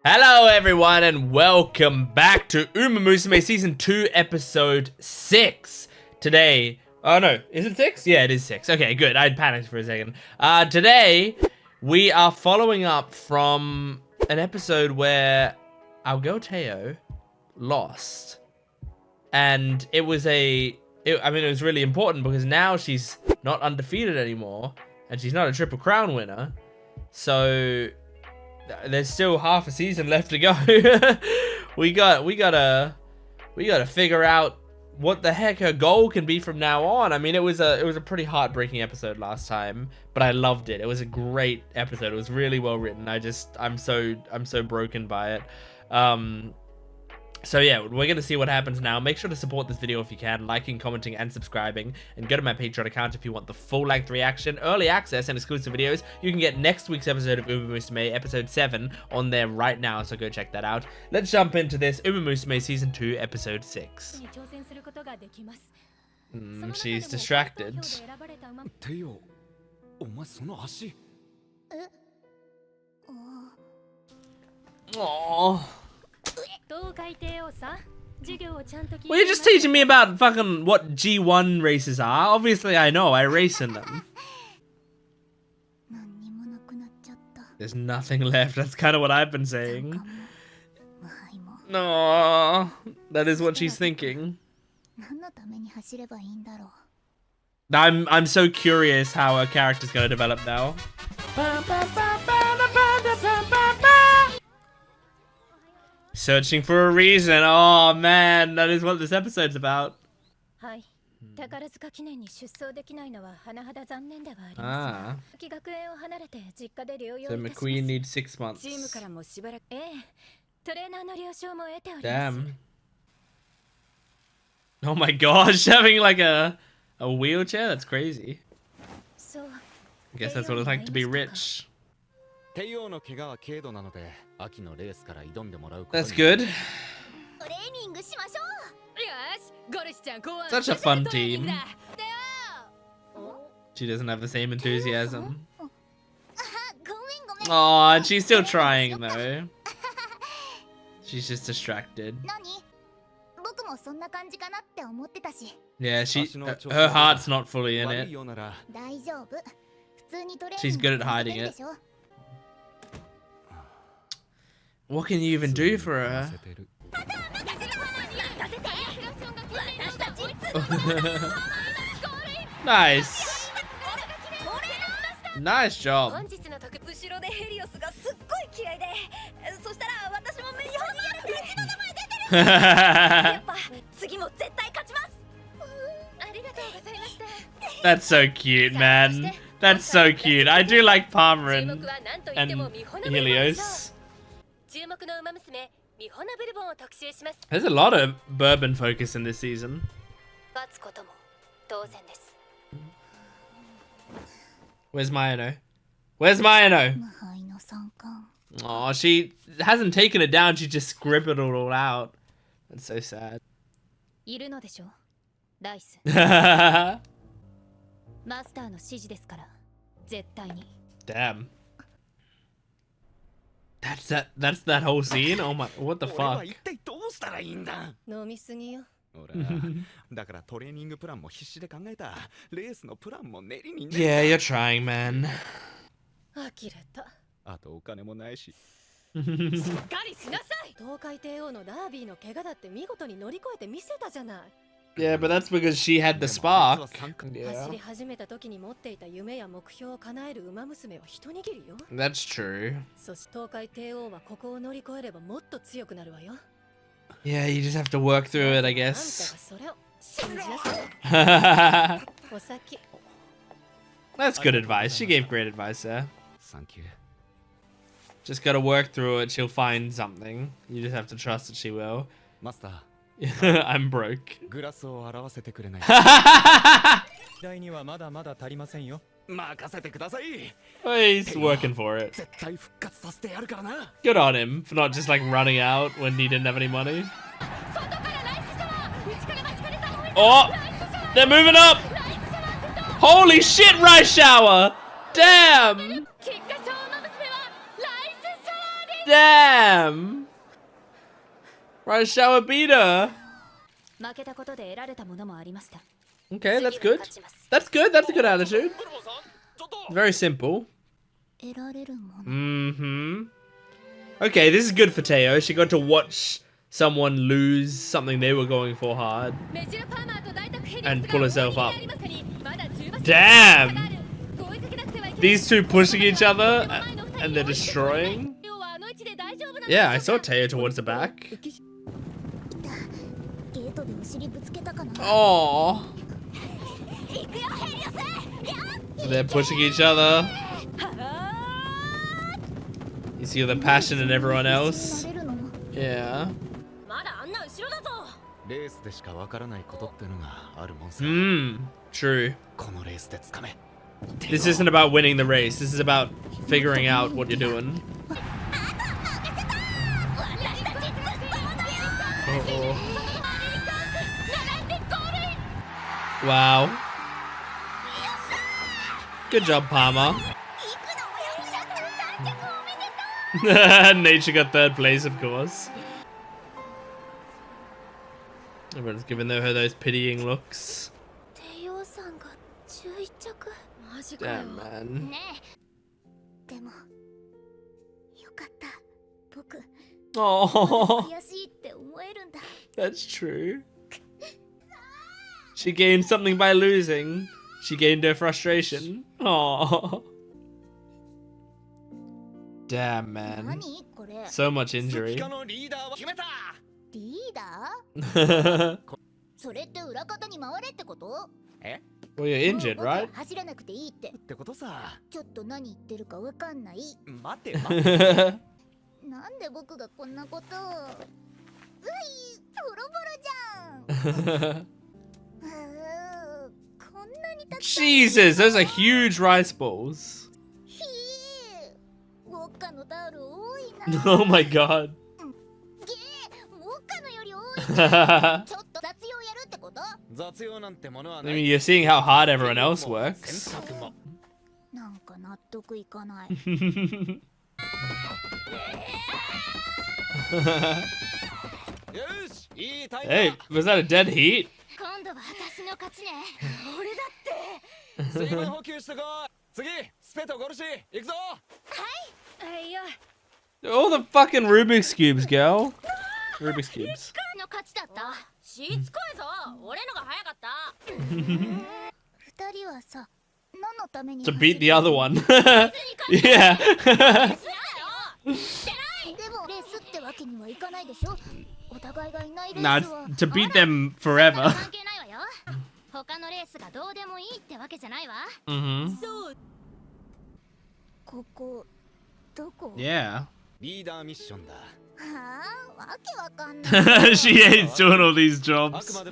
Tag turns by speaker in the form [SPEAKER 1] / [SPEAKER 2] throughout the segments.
[SPEAKER 1] Hello everyone and welcome back to Uma Musume Season 2 Episode 6. Today, oh no, is it 6? Yeah, it is 6. Okay, good. I panicked for a second. Today, we are following up from an episode where our girl Teio lost. And it was it was really important because now she's not undefeated anymore. And she's not a Triple Crown winner. So there's still half a season left to go. we gotta figure out what the heck her goal can be from now on. I mean, it was a pretty heartbreaking episode last time, but I loved it. It was a great episode. It was really well written. I'm so broken by it. So yeah, we're gonna see what happens now. Make sure to support this video if you can, liking, commenting, and subscribing. And go to my Patreon account if you want the full-length reaction, early access, and exclusive videos. You can get next week's episode of Uma Musume, episode 7, on there right now, so go check that out. Let's jump into this Uma Musume Season 2, episode 6. She's distracted.
[SPEAKER 2] Teio,
[SPEAKER 1] Aww. Well, you're just teaching me about fucking what G1 races are. Obviously, I know. I race in them. There's nothing left. That's kind of what I've been saying. No, that is what she's thinking. I'm so curious how her character's gonna develop now. Searching for a reason. Oh man, that is what this episode's about. Ah. So McQueen needs 6 months. Damn. Oh my gosh, having like a wheelchair? That's crazy. I guess that's what it's like to be rich. That's good. Such a fun team. She doesn't have the same enthusiasm. Oh, and she's still trying though. She's just distracted. Yeah, her heart's not fully in it. She's good at hiding it. What can you even do for her? Nice. Nice job. That's so cute, man. That's so cute. I do like Palmer and Helios. There's a lot of bourbon focus in this season. Where's Mayano? Where's Mayano? Oh, she hasn't taken it down. She just scribbled it all out. That's so sad. Damn. That's that whole scene? Oh my, what the fuck? Yeah, you're trying, man. Yeah, but that's because she had the spark. Yeah. That's true. Yeah, you just have to work through it, I guess. That's good advice. She gave great advice there. Just gotta work through it. She'll find something. You just have to trust that she will. I'm broke. Oh, he's working for it. Good on him for not just like running out when he didn't have any money. Oh, they're moving up. Holy shit, Rice Shower. Damn. Damn! Right, shower beater. Okay, that's good. That's good. That's a good attitude. Very simple. Mm-hmm. Okay, this is good for Teio. She got to watch someone lose something they were going for hard and pull herself up. Damn! These two pushing each other and they're destroying. Yeah, I saw Teio towards the back. Oh, they're pushing each other. You see the passion in everyone else. Yeah. True. This isn't about winning the race. This is about figuring out what you're doing. Uh-oh. Wow. Good job, Palmer. Nature got third place, of course. Everyone's giving her those pitying looks. Damn, man. Oh, that's true. She gained something by losing. She gained her frustration. Oh. Damn, man. So much injury. Well, you're injured, right? Jesus, those are huge rice balls. Oh my god. I mean, you're seeing how hard everyone else works. Hey, was that a dead heat? All the fucking Rubik's Cubes, girl. Rubik's Cubes. To beat the other one. Yeah. Nah, to beat them forever. Mm-hmm. Yeah. She hates doing all these jobs.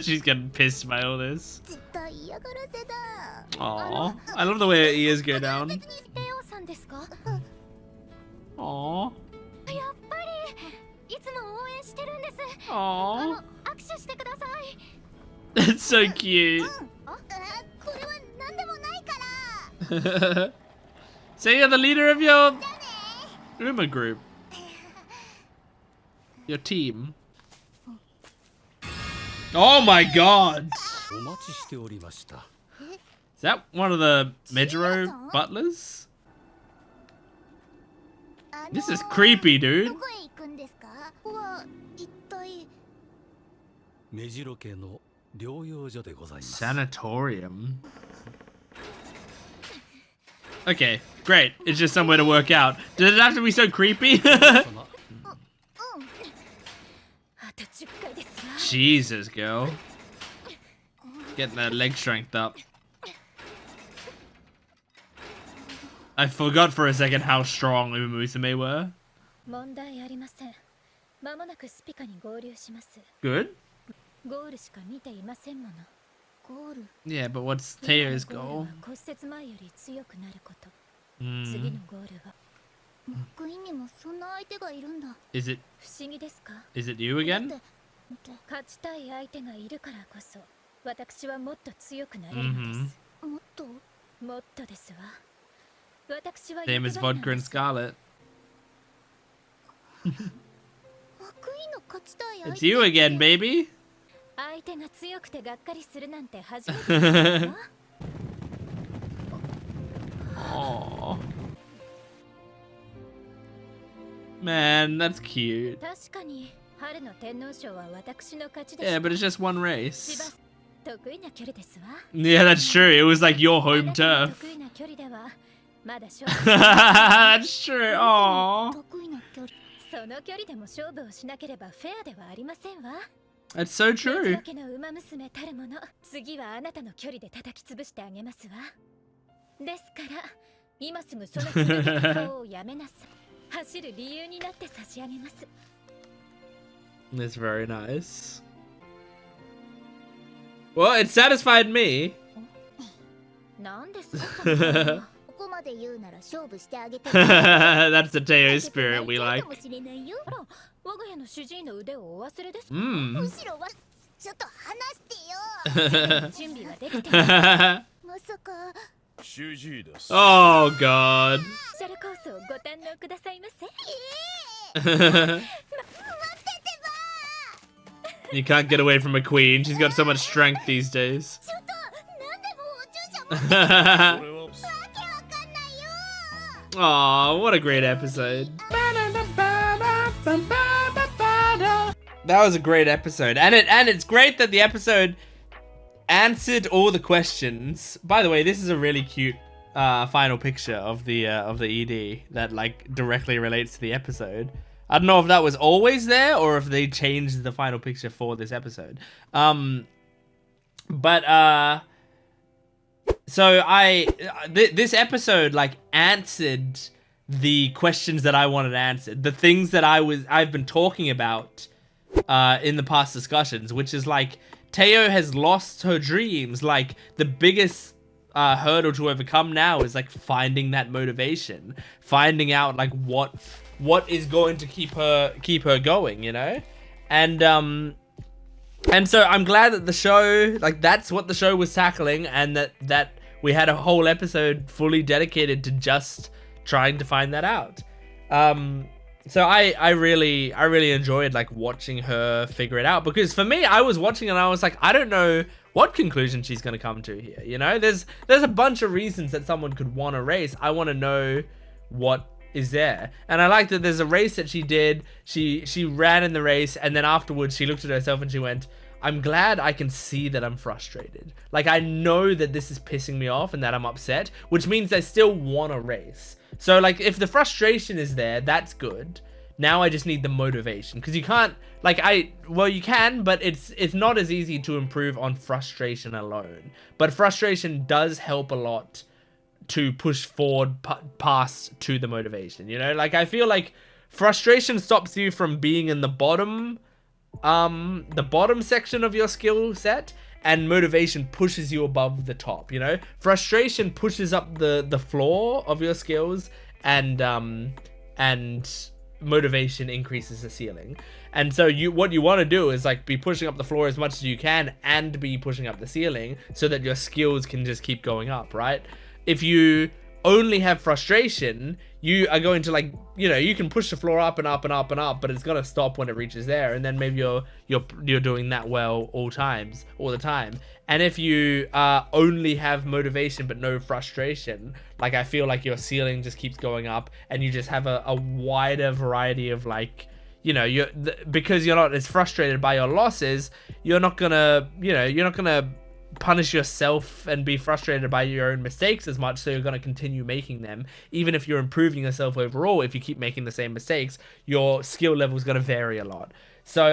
[SPEAKER 1] She's getting pissed by all this. Aww. I love the way her ears go down. Aww. Aww. That's so cute. So you're the leader of your Uma group. Your team. Oh my god! Is that one of the Mejiro butlers? This is creepy, dude. Sanatorium. Okay, great. It's just somewhere to work out. Did it have to be so creepy? Jesus, girl. Getting that leg strength up. I forgot for a second how strong Uma Musume were. Good? Yeah, but what's Teio's goal? Is it you again? Same as Vodka and Scarlet. It's you again, baby. Aww. Man, that's cute. Yeah, but it's just one race. Yeah, that's true. It was like your home turf. That's true. Aww. That's so true. That's very nice. Well, it satisfied me. That's the Teio spirit we like. Oh god. You can't get away from McQueen. She's got so much strength these days. Aw, what a great episode. That was a great episode. And it's great that the episode answered all the questions. By the way, this is a really cute final picture of the ED that like directly relates to the episode. I don't know if that was always there or if they changed the final picture for this episode. So this episode like answered the questions that I wanted answered, the things that I've been talking about in the past discussions, which is like Teio has lost her dreams. Like the biggest hurdle to overcome now is like finding that motivation, finding out like what is going to keep her going, you know? And so I'm glad that the show, like that's what the show was tackling, and that we had a whole episode fully dedicated to just trying to find that out. So I really enjoyed like watching her figure it out, because for me, I was watching and I was like, I don't know what conclusion she's going to come to here. You know, there's a bunch of reasons that someone could want to race. I want to know what is there. And I like that there's a race that she did. She ran in the race, and then afterwards she looked at herself and she went, I'm glad I can see that I'm frustrated. Like I know that this is pissing me off and that I'm upset, which means I still want to race. So like if the frustration is there, that's good. Now I just need the motivation, because you can't like you can, but it's not as easy to improve on frustration alone. But frustration does help a lot to push forward past to the motivation, you know? Like I feel like frustration stops you from being in the bottom section of your skill set, and motivation pushes you above the top, you know? Frustration pushes up the floor of your skills, and motivation increases the ceiling. And so what you want to do is like be pushing up the floor as much as you can and be pushing up the ceiling so that your skills can just keep going up, right? If you only have frustration, you are going to like, you know, you can push the floor up and up and up and up, but it's gonna stop when it reaches there, and then maybe you're doing that well all the time. And if you only have motivation but no frustration, like I feel like your ceiling just keeps going up, and you just have a wider variety of like, you know, because you're not as frustrated by your losses, you're not gonna punish yourself and be frustrated by your own mistakes as much, so you're going to continue making them. Even if you're improving yourself overall, if you keep making the same mistakes, your skill level is going to vary a lot. So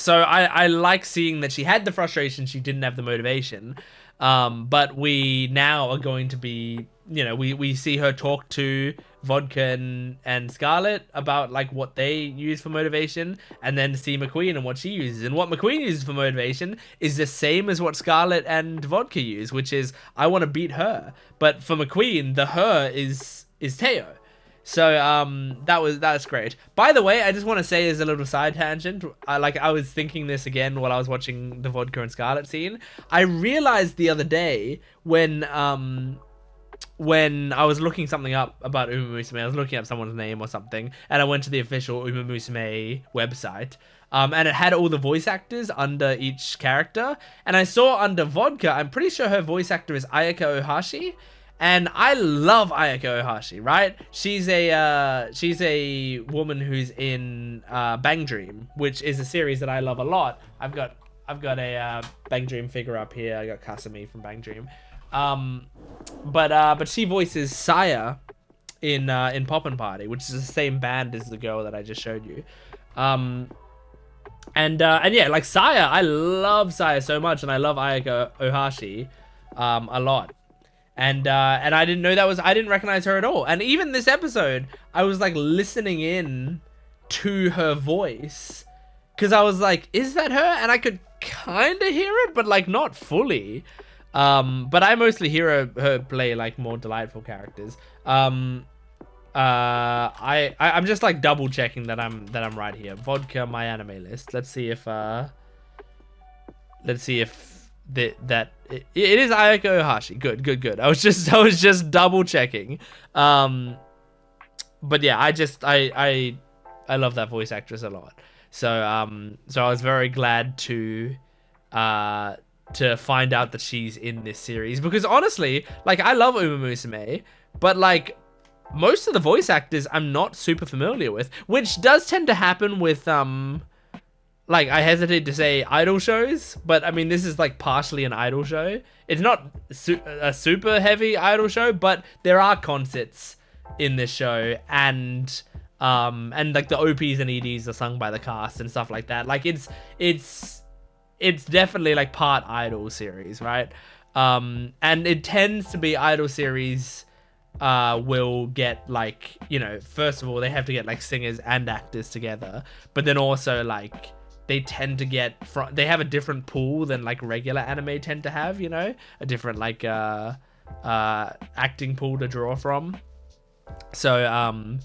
[SPEAKER 1] I like seeing that she had the frustration, she didn't have the motivation, but we now are going to be, you know, we see her talk to Vodka and Scarlet about like what they use for motivation, and then see McQueen and what she uses. And what McQueen uses for motivation is the same as what Scarlet and Vodka use, which is I want to beat her. But for McQueen, the her is Teio. So that's great. By the way, I just want to say as a little side tangent, I was thinking this again while I was watching the Vodka and Scarlet scene. I realized the other day when when I was looking something up about Uma Musume, I was looking up someone's name or something, and I went to the official Uma Musume website, and it had all the voice actors under each character, and I saw under Vodka, I'm pretty sure her voice actor is Ayaka Ohashi, and I love Ayaka Ohashi, right? She's a woman who's in Bang Dream, which is a series that I love a lot. I've got a Bang Dream figure up here. I got Kasumi from Bang Dream. But she voices Saya in Poppin' Party, which is the same band as the girl that I just showed you. And yeah, like Saya, I love Saya so much, and I love Ayaka Ohashi a lot. And I didn't know I didn't recognize her at all. And even this episode, I was like listening in to her voice, because I was like, is that her? And I could kind of hear it, but like not fully. But I mostly hear her play like more delightful characters. I'm just like double checking that I'm right here. Vodka, my anime list. Let's see if it is Ayaka Ohashi. Good. I was just double checking. But yeah, I love that voice actress a lot. So I was very glad to find out that she's in this series, because honestly, like, I love Uma Musume, but like most of the voice actors I'm not super familiar with, which does tend to happen with like, I hesitate to say idol shows, but I mean, this is like partially an idol show. It's not a super heavy idol show, but there are concerts in this show, and like the OPs and EDs are sung by the cast and stuff like that. Like, it's definitely like part idol series, right? And it tends to be idol series will get, like, you know, first of all, they have to get like singers and actors together, but then also like they tend to get they have a different pool than like regular anime tend to have, you know, a different like acting pool to draw from. So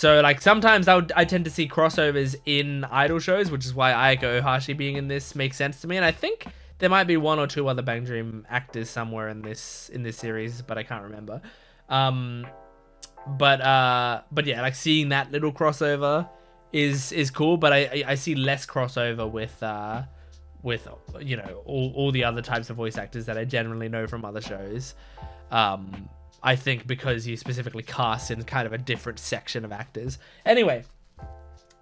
[SPEAKER 1] like sometimes I tend to see crossovers in idol shows, which is why Ayaka Ohashi being in this makes sense to me. And I think there might be one or two other Bang Dream actors somewhere in this series, but I can't remember. But yeah, like seeing that little crossover is cool, but I see less crossover with you know, all the other types of voice actors that I generally know from other shows. I think because you specifically cast in kind of a different section of actors. Anyway,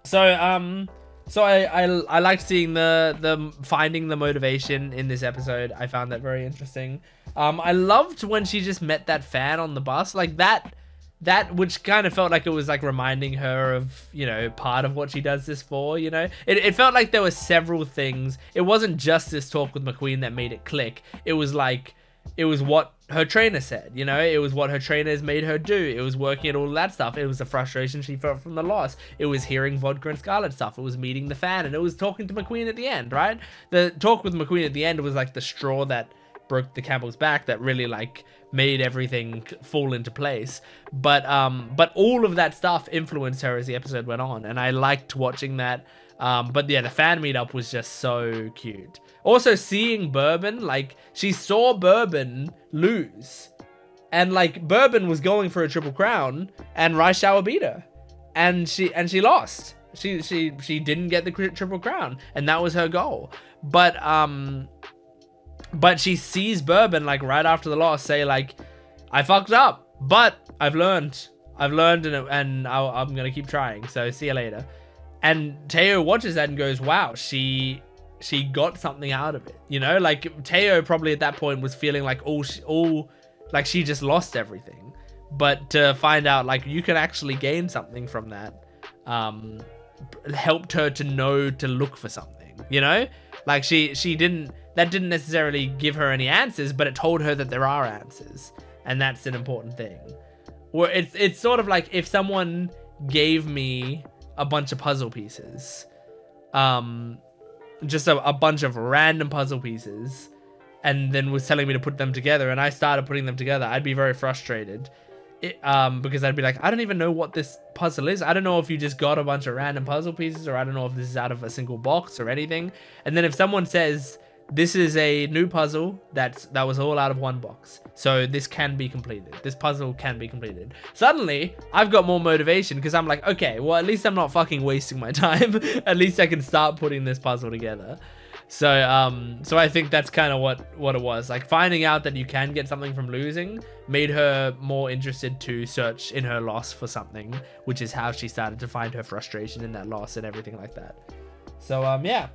[SPEAKER 1] so I liked seeing the finding the motivation in this episode. I found that very interesting. I loved when she just met that fan on the bus, like that which kind of felt like it was like reminding her of, you know, part of what she does this for, you know. It felt like there were several things. It wasn't just this talk with McQueen that made it click. It was like, it was what her trainer said, you know, it was what her trainers made her do. It was working at all that stuff. It was the frustration she felt from the loss. It was hearing Vodka and Scarlet stuff. It was meeting the fan, and it was talking to McQueen at the end, right? The talk with McQueen at the end was like the straw that broke the camel's back, that really like made everything fall into place. But all of that stuff influenced her as the episode went on, and I liked watching that. But yeah, the fan meetup was just so cute. Also seeing Bourbon, like, she saw Bourbon lose, and like Bourbon was going for a triple crown, and Raishawa beat her, and she lost. She didn't get the triple crown, and that was her goal. But she sees Bourbon like right after the loss say like, I fucked up, but I've learned, and I'm gonna keep trying. So see you later. And Teio watches that and goes, wow, she got something out of it, you know. Like Teio probably at that point was feeling like like she just lost everything, but to find out like you can actually gain something from that helped her to know to look for something, you know. Like she didn't necessarily give her any answers, but it told her that there are answers, and that's an important thing. Or it's sort of like if someone gave me a bunch of puzzle pieces, just a bunch of random puzzle pieces, and then was telling me to put them together, and I started putting them together, I'd be very frustrated. Because I'd be like, I don't even know what this puzzle is. I don't know if you just got a bunch of random puzzle pieces, or I don't know if this is out of a single box or anything. And then if someone says this is a new puzzle that was all out of one box. So this can be completed. This puzzle can be completed. Suddenly, I've got more motivation because I'm like, okay, well, at least I'm not fucking wasting my time. At least I can start putting this puzzle together. So I think that's kind of what it was. Like, finding out that you can get something from losing made her more interested to search in her loss for something, which is how she started to find her frustration in that loss and everything like that. So, yeah.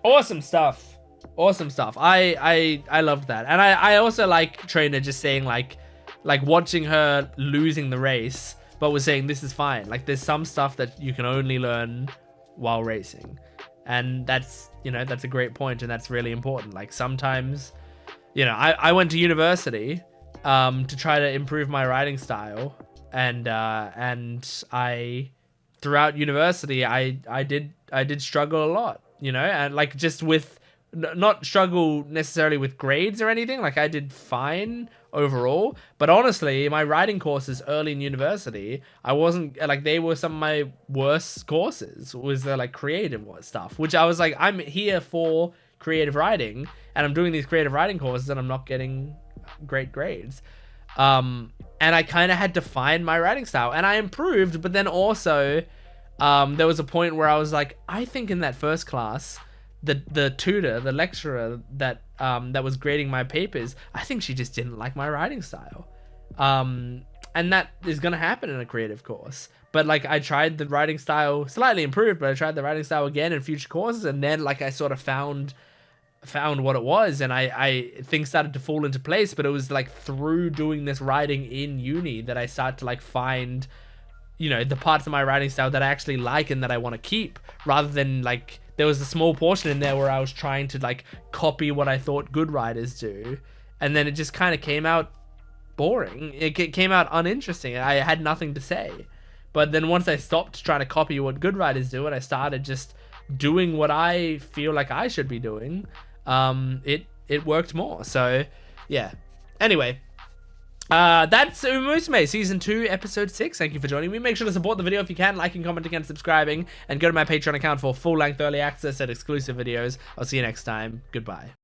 [SPEAKER 1] Awesome stuff. Awesome stuff. I loved that. And I also like Trainer just saying like watching her losing the race, but was saying this is fine. Like, there's some stuff that you can only learn while racing. And that's, you know, that's a great point, and that's really important. Like, sometimes, you know, I went to university to try to improve my riding style, and I throughout university I did struggle a lot, you know, and like just with not struggle necessarily with grades or anything. Like, I did fine overall, but honestly, my riding courses early in university, I wasn't like, they were some of my worst courses. Was the like creative stuff, which I was like, I'm here for creative riding, and I'm doing these creative riding courses, and I'm not getting great grades. And I kind of had to find my riding style, and I improved, but then also there was a point where I was like, I think in that first class, the tutor, the lecturer that was grading my papers, I think she just didn't like my writing style. And that is gonna happen in a creative course. But like, I tried the writing style, slightly improved, but I tried the writing style again in future courses, and then like I sort of found what it was, and I things started to fall into place. But it was like through doing this writing in uni that I started to like find, you know, the parts of my writing style that I actually like and that I want to keep, rather than like, there was a small portion in there where I was trying to like copy what I thought good writers do, and then it just kind of came out boring. It came out uninteresting. I had nothing to say. But then once I stopped trying to copy what good writers do, and I started just doing what I feel like I should be doing, it worked more. So yeah. Anyway, that's Uma Musume Season 2, Episode 6. Thank you for joining me. Make sure to support the video if you can, liking, commenting, and subscribing, and go to my Patreon account for full-length early access and exclusive videos. I'll see you next time. Goodbye.